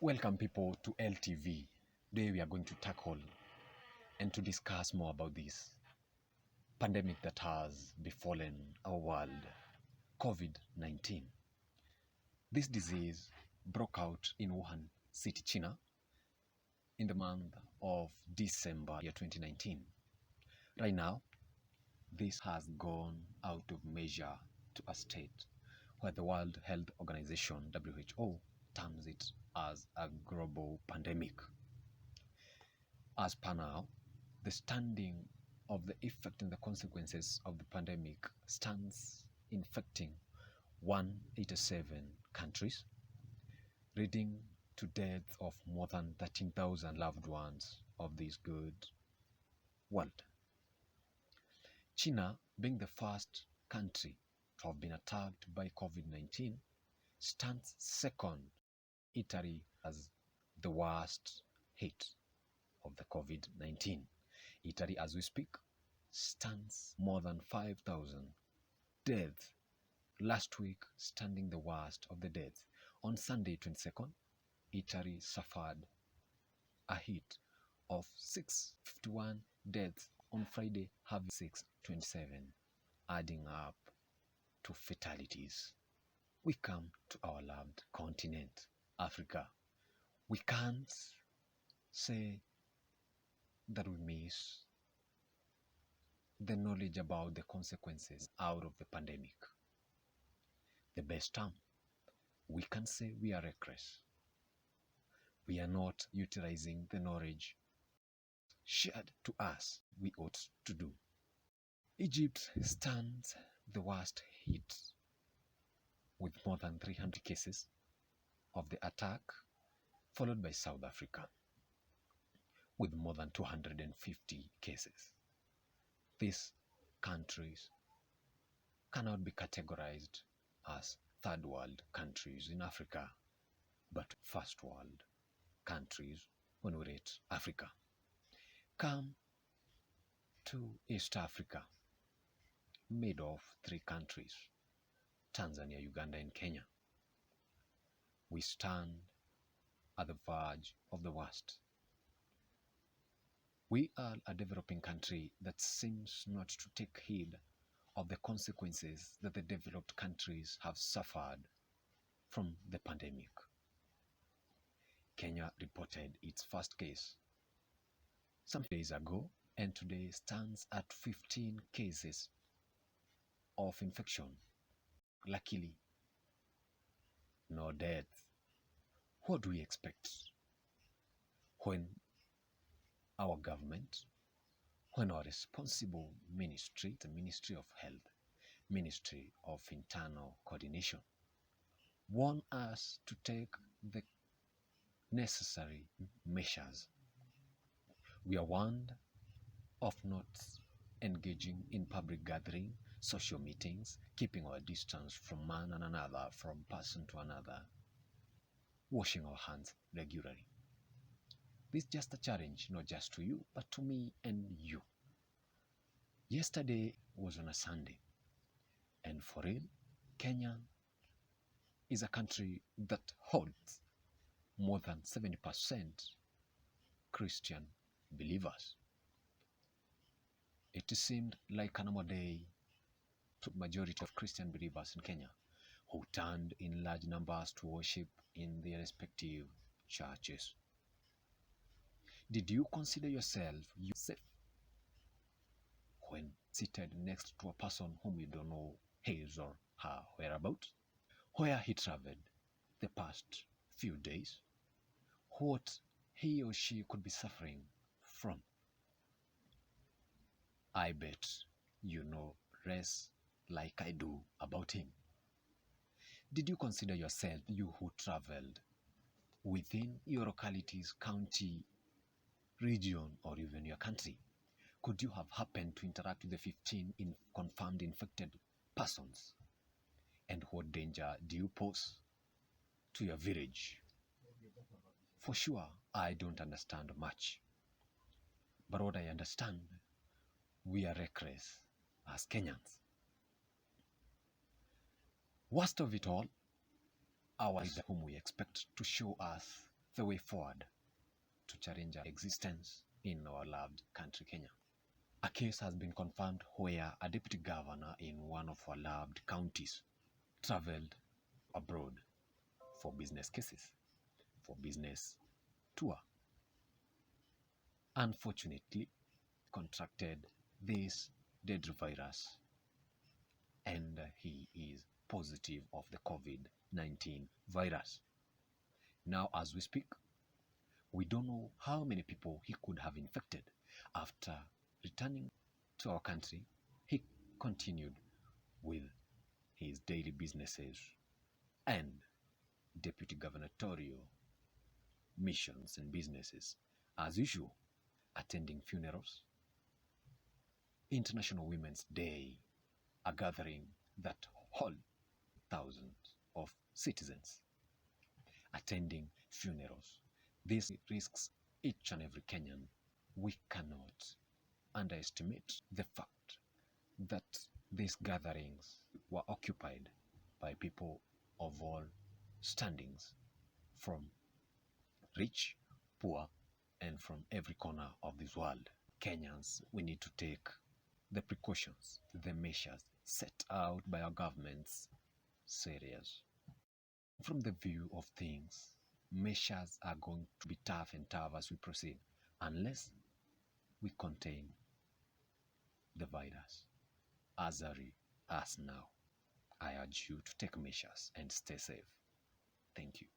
Welcome people to LTV. Today we are going to tackle and to discuss more about this pandemic that has befallen our world, COVID-19. This disease broke out in Wuhan City, China in the month of December 2019. Right now, this has gone out of measure to a state where the World Health Organization, WHO, terms it as a global pandemic. As per now, the standing of the effect and the consequences of the pandemic stands infecting 187 countries, leading to death of more than 13,000 loved ones of this good world. China, being the first country to have been attacked by COVID-19, stands second. Italy has the worst hit of the COVID-19. Italy, as we speak, stands more than 5,000 deaths. Last week, standing the worst of the deaths. On Sunday, 22nd, Italy suffered a hit of 651 deaths. On Friday, having 627, adding up to fatalities. We come to our loved continent, Africa. We can't say that we miss the knowledge about the consequences out of the pandemic. The best term, we can say we are reckless. We are not utilizing the knowledge shared to us we ought to do. Egypt stands the worst hit with more than 300 cases of the attack, followed by South Africa with more than 250 cases. These countries cannot be categorized as third world countries in Africa, but first world countries when we rate Africa. Come to East Africa, made of 3 countries, Tanzania, Uganda, and Kenya. We stand at the verge of the worst. We are a developing country that seems not to take heed of the consequences that the developed countries have suffered from the pandemic. Kenya reported its first case some days ago, and today stands at 15 cases of infection. Luckily, no death. What do we expect when our government, when our responsible ministry, the Ministry of Health, Ministry of Internal Coordination, warn us to take the necessary measures? We are warned of not engaging in public gathering, social meetings, keeping our distance from one and another, from person to another, washing our hands regularly. This is just a challenge, not just to you, but to me and you. Yesterday was on a Sunday, and for real, Kenya is a country that holds more than 70% Christian believers. It seemed like a normal day to majority of Christian believers in Kenya, who turned in large numbers to worship in their respective churches. Did you consider yourself safe when seated next to a person whom you don't know his or her whereabouts, where he traveled the past few days, what he or she could be suffering from? I bet you know less like I do about him. Did you consider yourself, you who traveled within your locality's county, region, or even your country? Could you have happened to interact with the 15 confirmed infected persons? And what danger do you pose to your village? For sure, I don't understand much. But what I understand, we are reckless as Kenyans. Worst of it all, our leader whom we expect to show us the way forward to challenge our existence in our loved country, Kenya. A case has been confirmed where a deputy governor in one of our loved counties traveled abroad for business cases, for business tour. Unfortunately, contracted this deadly virus and he is positive of the COVID-19 virus. Now, as we speak, we don't know how many people he could have infected. After returning to our country, he continued with his daily businesses and deputy gubernatorial missions and businesses as usual, attending funerals, International Women's Day, a gathering that holds thousands of citizens, attending funerals. This risks each and every Kenyan. We cannot underestimate the fact that these gatherings were occupied by people of all standings, from rich, poor, and from every corner of this world. Kenyans, we need to take the precautions, the measures set out by our governments serious. From the view of things, measures are going to be tough and tough as we proceed, unless we contain the virus as early as now. I urge you to take measures and stay safe. Thank you.